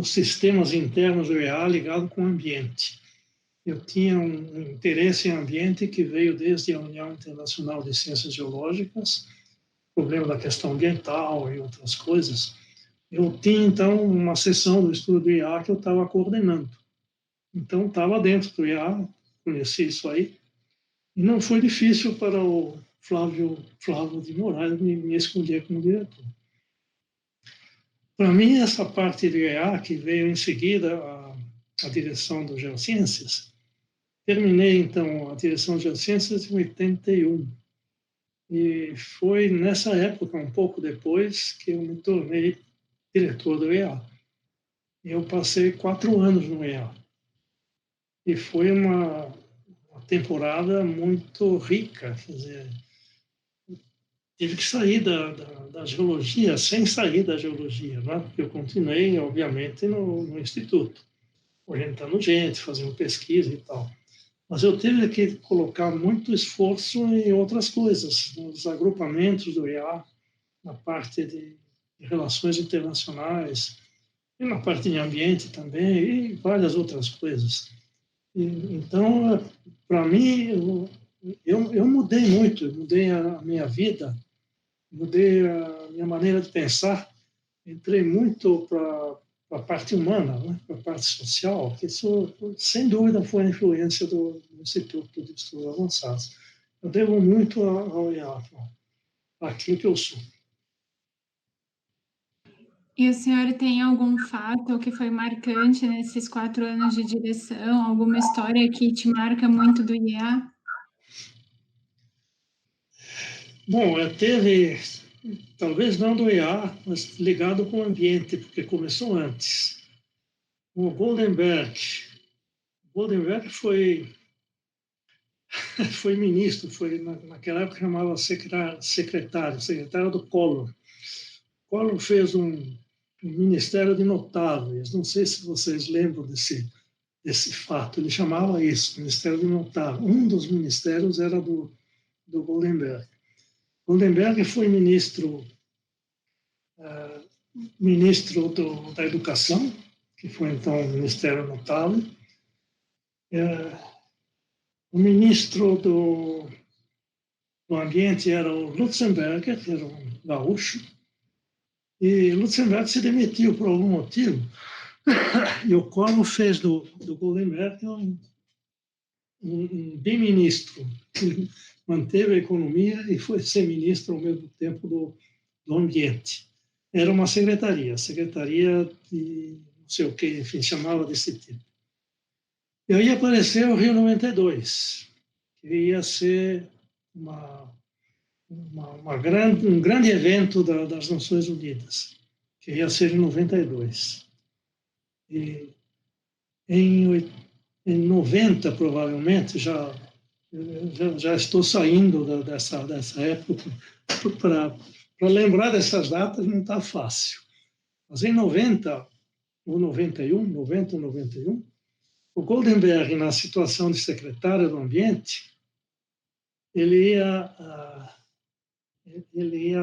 sistemas internos do EA ligado com o ambiente. Eu tinha um interesse em ambiente que veio desde a União Internacional de Ciências Geológicas, problema da questão ambiental e outras coisas. Eu tinha, então, uma seção do estudo do IA que eu estava coordenando. Então, estava dentro do IA, conheci isso aí, e não foi difícil para o Flávio de Moraes me escolher como diretor. Para mim, essa parte do IA, que veio em seguida a direção do Geociências, terminei, então, a direção de Geociências em 81. E foi nessa época, um pouco depois, que eu me tornei diretor do EA. Eu passei 4 anos no EA. E foi uma temporada muito rica, quer dizer, tive que sair da geologia, sem sair da geologia, né? Porque eu continuei, obviamente, no instituto, orientando gente, fazendo pesquisa e tal. Mas eu tive que colocar muito esforço em outras coisas, nos agrupamentos do EA, na parte de relações internacionais, e na parte de ambiente também, e várias outras coisas. Então, para mim, eu mudei muito, eu mudei a minha vida, mudei a minha maneira de pensar, entrei muito para a parte humana, né, para a parte social, que isso, sem dúvida, foi a influência do Instituto de Estudos Avançados. Eu devo muito ao IAF, aquilo que eu sou. E o senhor tem algum fato que foi marcante nesses 4 anos de direção? Alguma história que te marca muito do IEA? Bom, teve, talvez não do IA, mas ligado com o ambiente, porque começou antes. O Goldenberg foi ministro, naquela época chamava secretário do Collor. Collor fez um ministério de notáveis, não sei se vocês lembram desse fato, ele chamava isso, Ministério de Notáveis. Um dos ministérios era do Goldenberg. Goldenberg foi ministro da Educação, que foi então o Ministério Notável. O ministro do Ambiente era o Lutzenberger, que era um gaúcho, e Lutzenberger se demitiu por algum motivo, e o Collor fez do Goldenberg um bem-ministro, que manteve a economia e foi ser ministro ao mesmo tempo do Ambiente. Era uma secretaria de não sei o que, enfim, chamava desse tipo. E aí apareceu o Rio 92, que ia ser um grande evento das Nações Unidas, que ia ser em 92. E em 90, provavelmente, já estou saindo dessa época, para lembrar dessas datas não está fácil. Mas em 90 ou 91, o Goldenberg, na situação de secretário do Ambiente, ele ia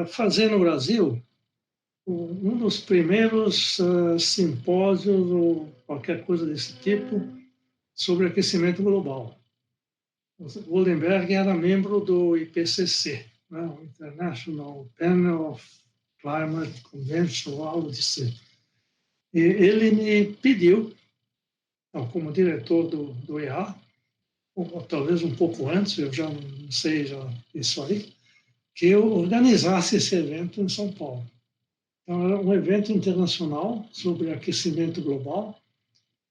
fazer no Brasil um dos primeiros simpósios ou qualquer coisa desse tipo sobre aquecimento global. O Goldenberg era membro do IPCC, né, o International Panel of Climate Convention, algo disso. E ele me pediu, como diretor do EA, ou talvez um pouco antes, eu já não sei isso aí, que eu organizasse esse evento em São Paulo. Então, era um evento internacional sobre aquecimento global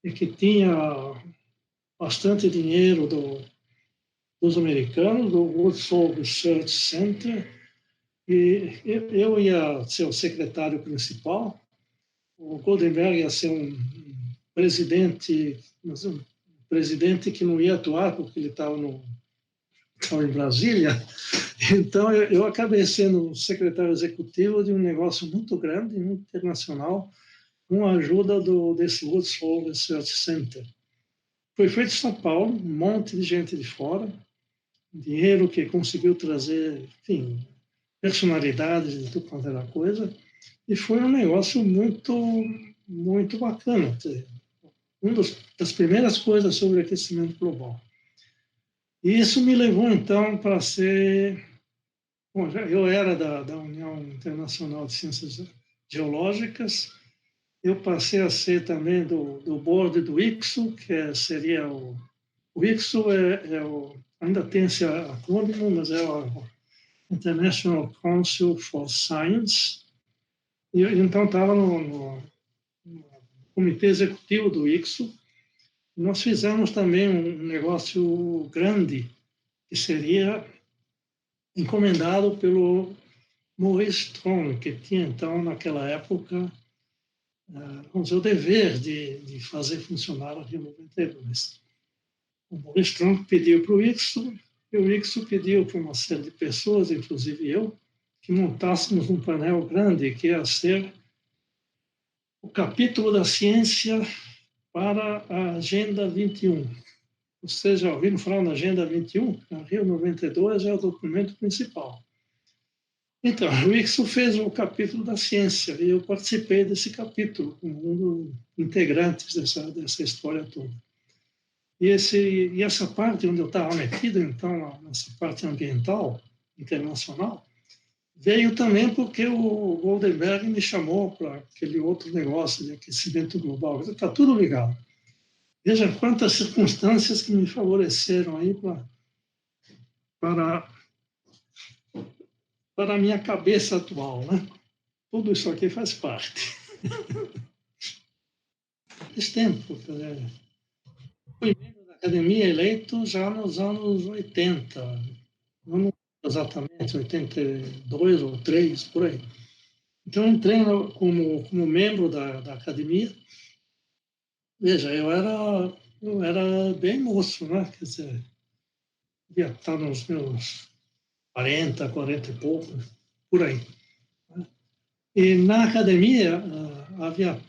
e que tinha bastante dinheiro dos americanos, do World Soil Research Center, e eu ia ser o secretário principal, o Goldenberg ia ser um presidente que não ia atuar porque ele estava em Brasília. Então, eu acabei sendo secretário executivo de um negócio muito grande, muito internacional, com a ajuda desse World Soil Research Center. Foi feito em São Paulo, um monte de gente de fora, dinheiro que conseguiu trazer, enfim, personalidades de tudo quanto era coisa, e foi um negócio muito, muito bacana. Uma das primeiras coisas sobre aquecimento global. E isso me levou, então, para ser... Bom, eu era da União Internacional de Ciências Geológicas, eu passei a ser também do board do ICSO, que seria o ICSO ainda tem esse acrônimo, mas é o International Council for Science. E então estava no comitê executivo do ICSO. Nós fizemos também um negócio grande, que seria encomendado pelo Maurice Strong, que tinha então, naquela época, vamos dizer, o dever de fazer funcionar o Rio 92. O Maurice Strong pediu para o ICSO, e o ICSO pediu para uma série de pessoas, inclusive eu, que montássemos um painel grande que ia ser o capítulo da ciência para a Agenda 21. Vocês já ouviram falar na Agenda 21? A Rio 92 é o documento principal. Então, o ICSO fez o capítulo da ciência e eu participei desse capítulo como um dos integrantes dessa história toda. E essa parte onde eu estava metido, então, nessa parte ambiental internacional, veio também porque o Goldenberg me chamou para aquele outro negócio de aquecimento global. Está tudo ligado. Veja quantas circunstâncias que me favoreceram aí para a minha cabeça atual, né? Tudo isso aqui faz parte. Faz tempo, quer dizer, fui membro da academia eleito já nos anos 80, não exatamente 82 ou 3, por aí. Então, entrei como membro da academia. Veja, eu era bem moço, né? Quer dizer, devia estar nos meus 40 e poucos, por aí. E na academia havia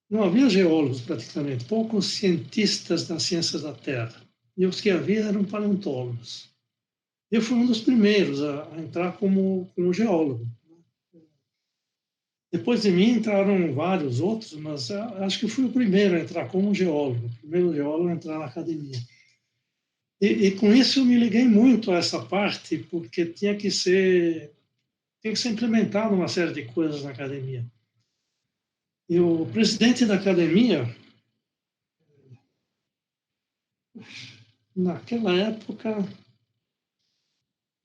não havia geólogos praticamente, poucos cientistas das ciências da Terra. E os que havia eram paleontólogos. Eu fui um dos primeiros a entrar como geólogo. Depois de mim entraram vários outros, mas acho que fui o primeiro a entrar como geólogo, o primeiro geólogo a entrar na academia. E com isso eu me liguei muito a essa parte, porque tinha que ser implementado uma série de coisas na academia. E o presidente da academia, naquela época,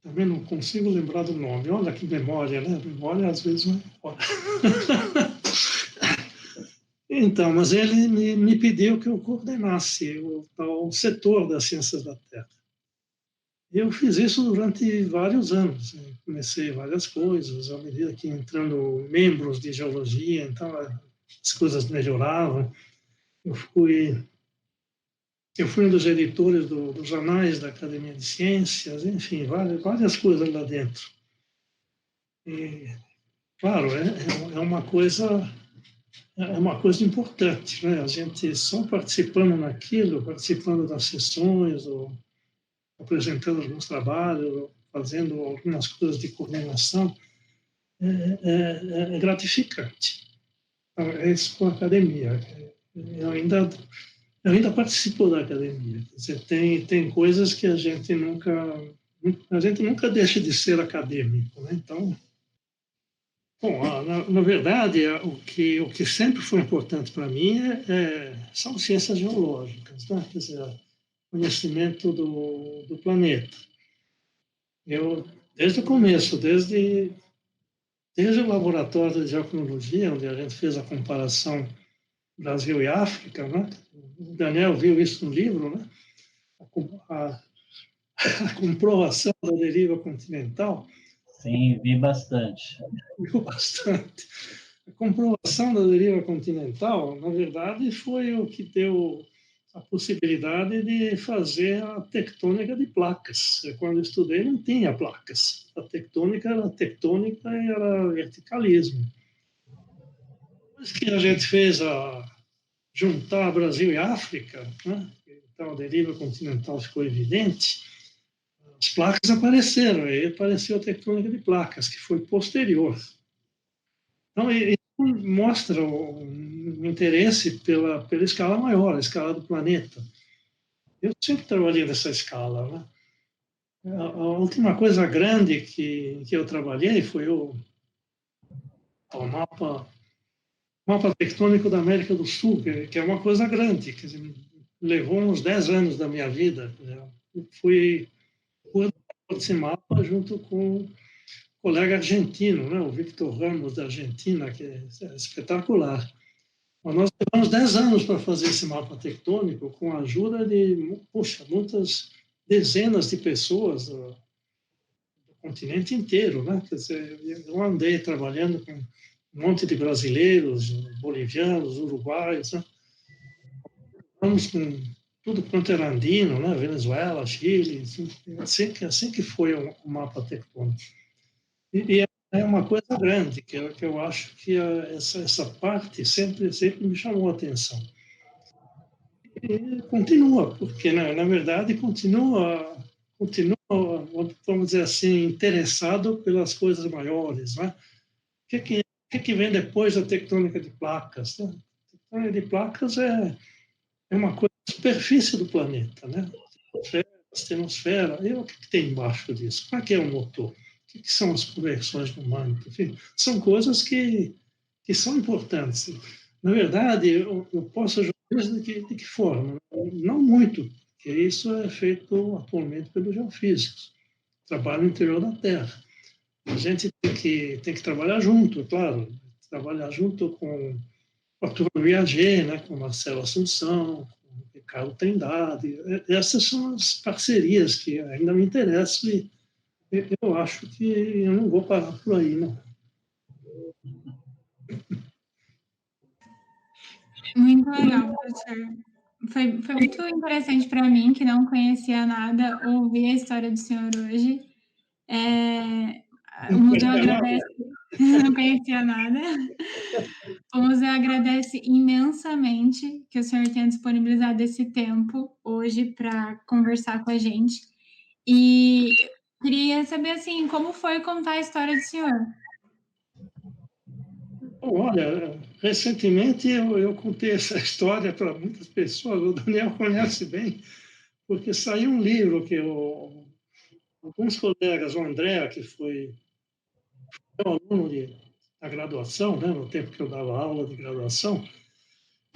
também não consigo lembrar do nome. Olha que memória, né? Memória às vezes não é. Então, mas ele me pediu que eu coordenasse o setor das ciências da Terra. Eu fiz isso durante vários anos. Comecei várias coisas, à medida que entrando membros de geologia, então as coisas melhoravam. Eu fui um dos editores dos jornais da Academia de Ciências, enfim, várias coisas lá dentro. E, claro, é uma coisa importante, né? A gente só participando naquilo, participando das sessões, ou apresentando alguns trabalhos, ou fazendo algumas coisas de coordenação, é gratificante. É isso com a academia. Eu ainda participo da academia. Você tem coisas que a gente nunca deixa de ser acadêmico, né? Então, bom, na verdade, o que sempre foi importante para mim são ciências geológicas, né? Quer dizer, conhecimento do planeta. Eu, desde o começo, desde o laboratório de geocronologia, onde a gente fez a comparação Brasil e África, né? O Daniel viu isso no livro, né? A comprovação da deriva continental. Sim, vi bastante. Viu bastante. A comprovação da deriva continental, na verdade, foi o que deu a possibilidade de fazer a tectônica de placas. Quando eu estudei, não tinha placas. A tectônica era tectônica e era verticalismo. Depois que a gente fez juntar Brasil e África, né? Então a deriva continental ficou evidente, as placas apareceram, aí apareceu a tectônica de placas, que foi posterior. Então, isso mostra o interesse pela escala maior, a escala do planeta. Eu sempre trabalhei nessa escala, né? A última coisa grande que eu trabalhei foi o mapa tectônico da América do Sul, que é uma coisa grande, quer dizer, levou uns 10 anos da minha vida. Eu fui esse mapa junto com um colega argentino, né, o Victor Ramos, da Argentina, que é espetacular. Mas nós levamos 10 anos para fazer esse mapa tectônico, com a ajuda de, muitas dezenas de pessoas do continente inteiro, né? Quer dizer, eu andei trabalhando com um monte de brasileiros, bolivianos, uruguaios, né? Vamos com tudo quanto era andino, né? Venezuela, Chile, assim que foi o mapa tectônico. E é uma coisa grande, que eu acho que essa parte sempre me chamou a atenção. E continua, porque, na verdade, continua, vamos dizer assim, interessado pelas coisas maiores, né? O que vem depois da tectônica de placas? Né? A tectônica de placas é uma coisa da superfície do planeta, né? Estenosfera, e o que tem embaixo disso? Como é que é o motor? O que são as conversões do manto? Enfim, são coisas que são importantes. Na verdade, eu posso ajudar de que forma? Não muito, porque isso é feito atualmente pelos geofísicos, trabalho no interior da Terra. A gente tem que trabalhar junto, claro, trabalhar junto com a turma Viager, né, com Marcelo Assunção, com Ricardo Trindade. Essas são as parcerias que ainda me interessam e eu acho que eu não vou parar por aí, não. Muito legal, professor. Foi muito interessante para mim, que não conhecia nada, ouvir a história do senhor hoje. O museu agradece, não conhecia nada. O museu agradece imensamente que o senhor tenha disponibilizado esse tempo hoje para conversar com a gente. E queria saber, assim, como foi contar a história do senhor? Olha, recentemente eu contei essa história para muitas pessoas, o Daniel conhece bem, porque saiu um livro que alguns colegas, o André, que foi meu aluno da graduação, né, no tempo que eu dava aula de graduação,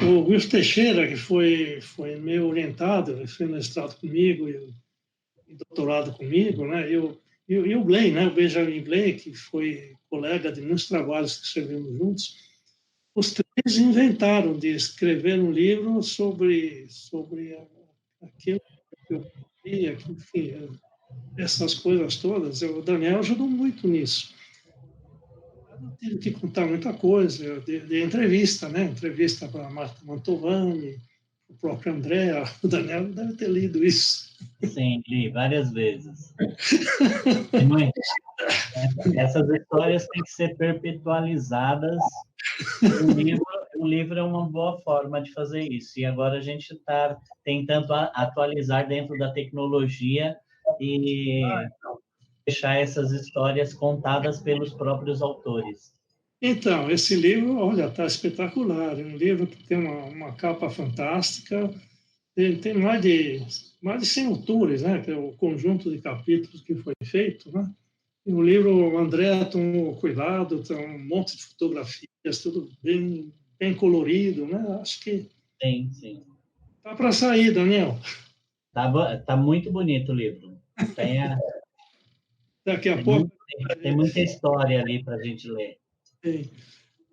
o Wilson Teixeira, que foi meu orientado, ele fez mestrado comigo e doutorado comigo, né, e o Blaine, né, o Benjamin Blaine, que foi colega de muitos trabalhos que escrevemos juntos. Os três inventaram de escrever um livro sobre aquilo que eu queria, enfim, essas coisas todas. O Daniel ajudou muito nisso. Eu tive que contar muita coisa, de entrevista, né? Entrevista para a Marta Mantovani, o próprio André, o Daniel deve ter lido isso. Sim, li várias vezes. Essas histórias têm que ser perpetualizadas. O livro é uma boa forma de fazer isso. E agora a gente está tentando atualizar dentro da tecnologia e deixar essas histórias contadas pelos próprios autores. Então, esse livro, olha, está espetacular. É um livro que tem uma capa fantástica, tem mais de 100 autores, né? Que é o conjunto de capítulos que foi feito, né? E o livro, o André tomou cuidado, tem um monte de fotografias, tudo bem colorido, né? Acho que Sim. tá para sair, Daniel. Tá muito bonito o livro. Daqui a pouco. Tem muita história ali para a gente ler. Tem.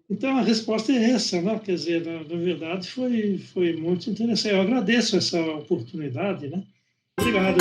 Então, a resposta é essa, né? Quer dizer, na verdade, foi muito interessante. Eu agradeço essa oportunidade, né? Obrigado.